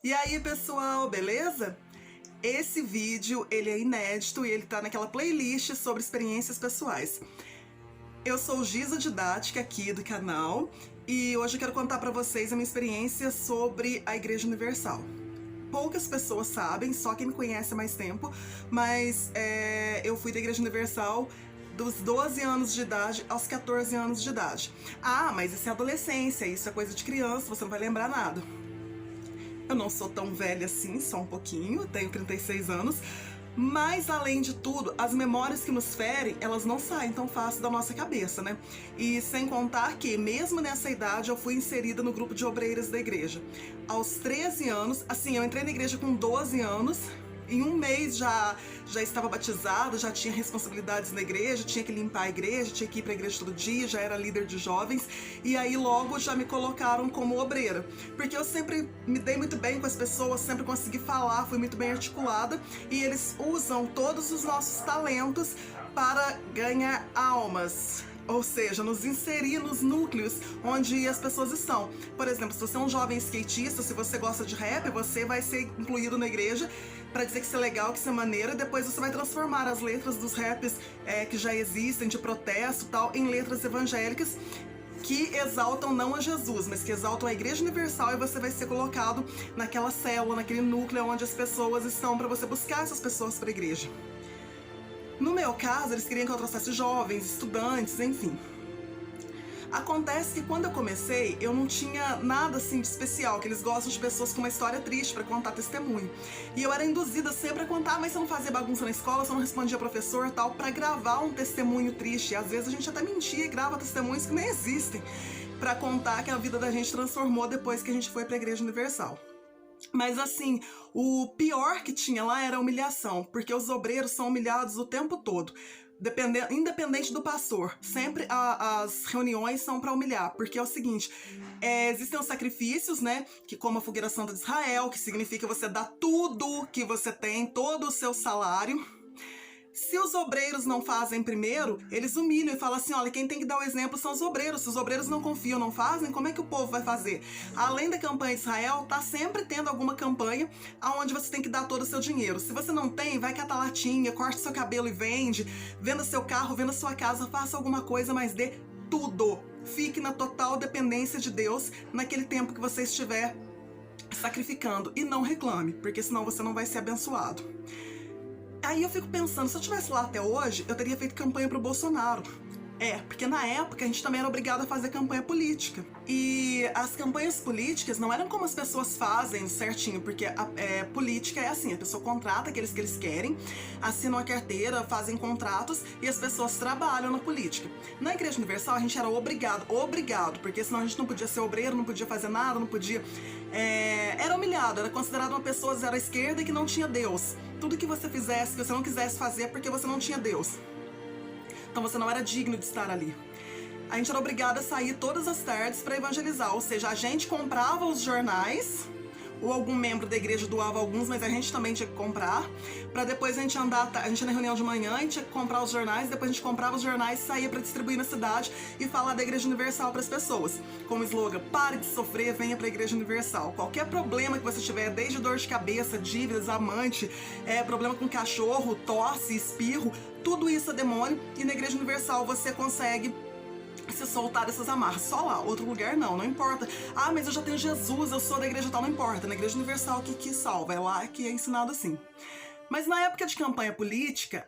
E aí, pessoal, beleza? Esse vídeo, ele é inédito e ele tá naquela playlist sobre experiências pessoais. Eu sou Giza Didática aqui do canal e hoje eu quero contar pra vocês a minha experiência sobre a Igreja Universal. Poucas pessoas sabem, só quem me conhece há mais tempo, mas eu fui da Igreja Universal dos 12 anos de idade aos 14 anos de idade. Ah, mas isso é adolescência, isso é coisa de criança, você não vai lembrar nada. Eu não sou tão velha assim, só um pouquinho, tenho 36 anos, mas além de tudo, as memórias que nos ferem, elas não saem tão fácil da nossa cabeça, né? E sem contar que, mesmo nessa idade, eu fui inserida no grupo de obreiras da igreja. Aos 13 anos, assim, eu entrei na igreja com 12 anos, em um mês já estava batizado, já tinha responsabilidades na igreja, tinha que limpar a igreja, tinha que ir para a igreja todo dia, já era líder de jovens, e aí logo já me colocaram como obreira, porque eu sempre me dei muito bem com as pessoas, sempre consegui falar, fui muito bem articulada, e eles usam todos os nossos talentos para ganhar almas. Ou seja, nos inserir nos núcleos onde as pessoas estão. Por exemplo, se você é um jovem skatista, se você gosta de rap, você vai ser incluído na igreja para dizer que isso é legal, que isso é maneiro, e depois você vai transformar as letras dos raps que já existem, de protesto e tal, em letras evangélicas que exaltam não a Jesus, mas que exaltam a Igreja Universal, e você vai ser colocado naquela célula, naquele núcleo onde as pessoas estão, para você buscar essas pessoas para a igreja. No meu caso, eles queriam que eu trouxesse jovens, estudantes, enfim. Acontece que quando eu comecei, eu não tinha nada assim de especial, que eles gostam de pessoas com uma história triste para contar testemunho. E eu era induzida sempre a contar, mas você não fazia bagunça na escola, você não respondia professor e tal, para gravar um testemunho triste. E às vezes a gente até mentia e grava testemunhos que nem existem, para contar que a vida da gente transformou depois que a gente foi para a Igreja Universal. Mas assim, o pior que tinha lá era a humilhação, porque os obreiros são humilhados o tempo todo, independente do pastor. Sempre as reuniões são para humilhar, porque é o seguinte, existem os sacrifícios, né, que como a fogueira santa de Israel, que significa você dar tudo que você tem, todo o seu salário. Se os obreiros não fazem primeiro, eles humilham e falam assim, olha, quem tem que dar o exemplo são os obreiros. Se os obreiros não confiam, não fazem, como é que o povo vai fazer? Além da campanha de Israel, tá sempre tendo alguma campanha onde você tem que dar todo o seu dinheiro. Se você não tem, vai catar latinha, corte seu cabelo e vende, venda seu carro, venda sua casa, faça alguma coisa, mas dê tudo. Fique na total dependência de Deus naquele tempo que você estiver sacrificando, e não reclame, porque senão você não vai ser abençoado. Aí eu fico pensando, se eu estivesse lá até hoje, eu teria feito campanha pro Bolsonaro. Porque na época a gente também era obrigado a fazer campanha política. E as campanhas políticas não eram como as pessoas fazem certinho, porque a política é assim, a pessoa contrata aqueles que eles querem, assinam a carteira, fazem contratos e as pessoas trabalham na política. Na Igreja Universal a gente era obrigado, porque senão a gente não podia ser obreiro, não podia fazer nada, não podia... era humilhado, era considerado uma pessoa zero à esquerda e que não tinha Deus. Tudo que você fizesse, que você não quisesse fazer, porque você não tinha Deus. Então você não era digno de estar ali. A gente era obrigada a sair todas as tardes para evangelizar, ou seja, a gente comprava os jornais, ou algum membro da igreja doava alguns, mas a gente também tinha que comprar, para depois a gente andar, a gente ia na reunião de manhã, a gente tinha que comprar os jornais, depois a gente comprava os jornais e saía para distribuir na cidade e falar da Igreja Universal para as pessoas. Como slogan, pare de sofrer, venha para a Igreja Universal. Qualquer problema que você tiver, desde dor de cabeça, dívidas, amante, problema com cachorro, tosse, espirro, tudo isso é demônio, e na Igreja Universal você consegue se soltar dessas amarras. Só lá, outro lugar não importa. Ah, mas eu já tenho Jesus, eu sou da igreja tal, não importa. Na Igreja Universal que salva, é lá que é ensinado assim. Mas na época de campanha política,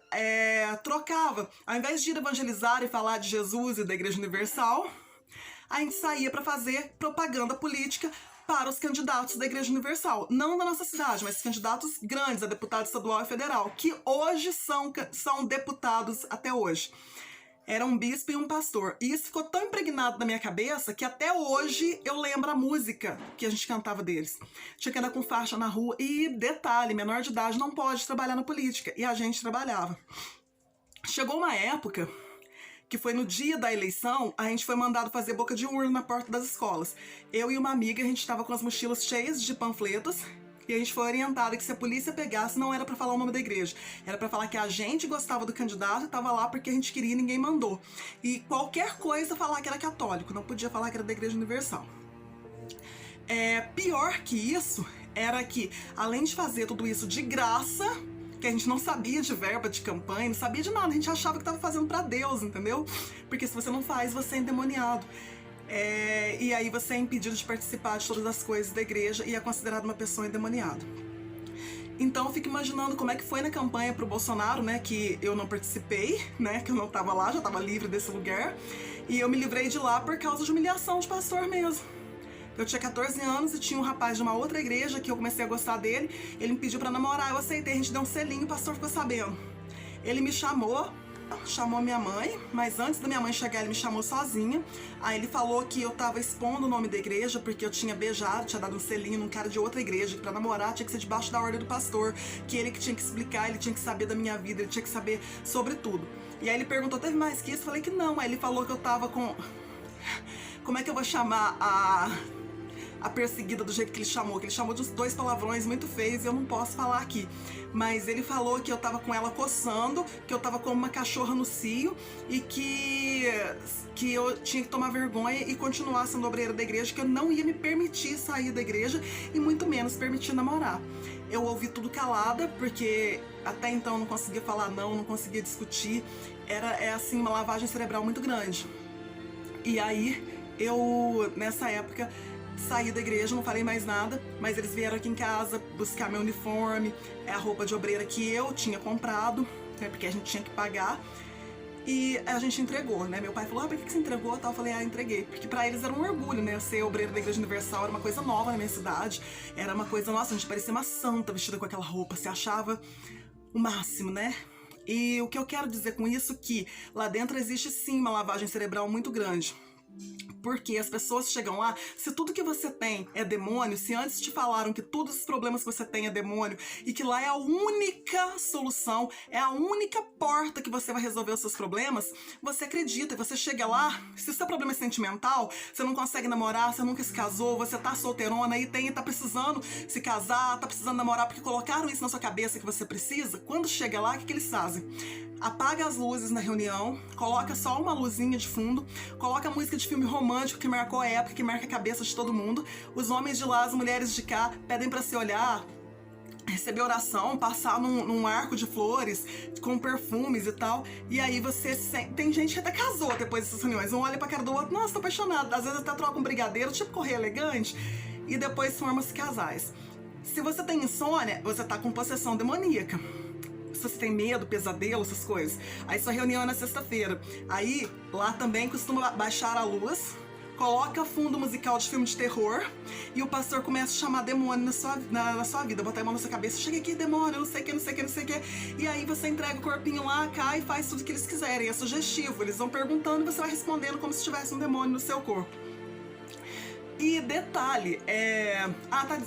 trocava. Ao invés de ir evangelizar e falar de Jesus e da Igreja Universal, a gente saía para fazer propaganda política para os candidatos da Igreja Universal. Não da nossa cidade, mas candidatos grandes a deputado estadual e federal, que hoje são deputados até hoje. Era um bispo e um pastor. E isso ficou tão impregnado na minha cabeça que até hoje eu lembro a música que a gente cantava deles. Tinha que andar com faixa na rua. E detalhe, menor de idade não pode trabalhar na política. E a gente trabalhava. Chegou uma época que foi no dia da eleição, a gente foi mandado fazer boca de urna na porta das escolas. Eu e uma amiga, a gente estava com as mochilas cheias de panfletos, e a gente foi orientado que se a polícia pegasse, não era pra falar o nome da igreja. Era pra falar que a gente gostava do candidato e tava lá porque a gente queria e ninguém mandou. E qualquer coisa falar que era católico, não podia falar que era da Igreja Universal. Pior que isso, era que, além de fazer tudo isso de graça, que a gente não sabia de verba de campanha, não sabia de nada, a gente achava que estava fazendo para Deus, entendeu? Porque se você não faz, você é endemoniado. E aí você é impedido de participar de todas as coisas da igreja e é considerado uma pessoa endemoniada. Então eu fico imaginando como é que foi na campanha pro Bolsonaro, né, que eu não participei, né, que eu não tava lá, já tava livre desse lugar, e eu me livrei de lá por causa de humilhação de pastor mesmo. Eu tinha 14 anos e tinha um rapaz de uma outra igreja que eu comecei a gostar dele, ele me pediu pra namorar, eu aceitei, a gente deu um selinho, o pastor ficou sabendo. Ele me chamou minha mãe, mas antes da minha mãe chegar ele me chamou sozinha. Aí ele falou que eu tava expondo o nome da igreja porque eu tinha beijado, tinha dado um selinho num cara de outra igreja, que pra namorar tinha que ser debaixo da ordem do pastor, que ele que tinha que explicar, ele tinha que saber da minha vida, ele tinha que saber sobre tudo. E aí ele perguntou, teve mais que isso? Eu falei que não. Aí ele falou que eu tava com... Como é que eu vou chamar a perseguida do jeito que ele chamou de 2 palavrões muito feios e eu não posso falar aqui. Mas ele falou que eu tava com ela coçando, que eu tava como uma cachorra no cio e que eu tinha que tomar vergonha e continuar sendo obreira da igreja, que eu não ia me permitir sair da igreja e muito menos permitir namorar. Eu ouvi tudo calada, porque até então eu não conseguia falar não conseguia discutir. É assim, uma lavagem cerebral muito grande. E aí, eu, nessa época, saí da igreja, não falei mais nada, mas eles vieram aqui em casa buscar meu uniforme, a roupa de obreira que eu tinha comprado, né, porque a gente tinha que pagar, e a gente entregou, né? Meu pai falou, por que você entregou? Eu falei, entreguei, porque pra eles era um orgulho, né? Ser obreira da Igreja Universal era uma coisa nova na minha cidade, era uma coisa, nossa, a gente parecia uma santa vestida com aquela roupa, se achava o máximo, né? E o que eu quero dizer com isso é que lá dentro existe sim uma lavagem cerebral muito grande. Porque as pessoas chegam lá, se tudo que você tem é demônio, se antes te falaram que todos os problemas que você tem é demônio e que lá é a única solução, é a única porta que você vai resolver os seus problemas, você acredita, você chega lá, se o seu problema é sentimental, você não consegue namorar, você nunca se casou, você tá solteirona e tá precisando se casar, tá precisando namorar porque colocaram isso na sua cabeça que você precisa, quando chega lá, o que eles fazem? Apaga as luzes na reunião, coloca só uma luzinha de fundo, coloca música de filme romântico que marcou a época, que marca a cabeça de todo mundo. Os homens de lá, as mulheres de cá, pedem pra se olhar, receber oração, passar num arco de flores, com perfumes e tal. E aí você tem gente que até casou depois dessas reuniões. Um olha pra cara do outro, nossa, tô apaixonado. Às vezes até troca um brigadeiro, tipo correio elegante, e depois formam-se casais. Se você tem insônia, você tá com possessão demoníaca. Se você tem medo, pesadelo, essas coisas. Aí sua reunião é na sexta-feira. Aí, lá também costuma baixar a luz, coloca fundo musical de filme de terror e o pastor começa a chamar demônio na sua vida, botar a mão na sua cabeça, chega aqui demônio, não sei o que, não sei o que, não sei o que. E aí você entrega o corpinho lá, cai e faz tudo o que eles quiserem. É sugestivo, eles vão perguntando e você vai respondendo como se tivesse um demônio no seu corpo. E detalhe,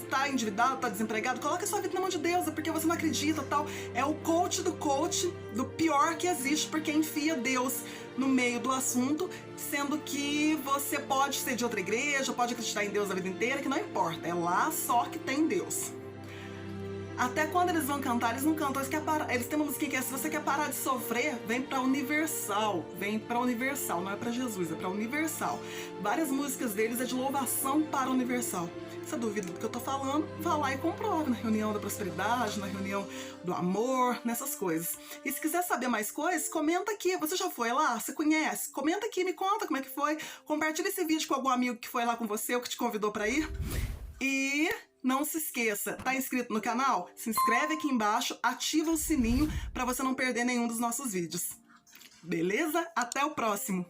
tá endividado, tá desempregado, coloca sua vida na mão de Deus, é porque você não acredita, tal. É o coach, do pior que existe, porque enfia Deus no meio do assunto, sendo que você pode ser de outra igreja, pode acreditar em Deus a vida inteira, que não importa, é lá só que tem Deus. Até quando eles vão cantar, eles não cantam, eles têm uma musiquinha que é: se você quer parar de sofrer, vem pra Universal. Vem pra Universal, não é pra Jesus, é pra Universal. Várias músicas deles é de louvação para Universal. Se duvida do que eu tô falando, vá lá e comprove na reunião da prosperidade, na reunião do amor, nessas coisas. E se quiser saber mais coisas, comenta aqui. Você já foi lá? Você conhece? Comenta aqui, me conta como é que foi. Compartilha esse vídeo com algum amigo que foi lá com você ou que te convidou pra ir. E não se esqueça, tá inscrito no canal? Se inscreve aqui embaixo, ativa o sininho para você não perder nenhum dos nossos vídeos. Beleza? Até o próximo!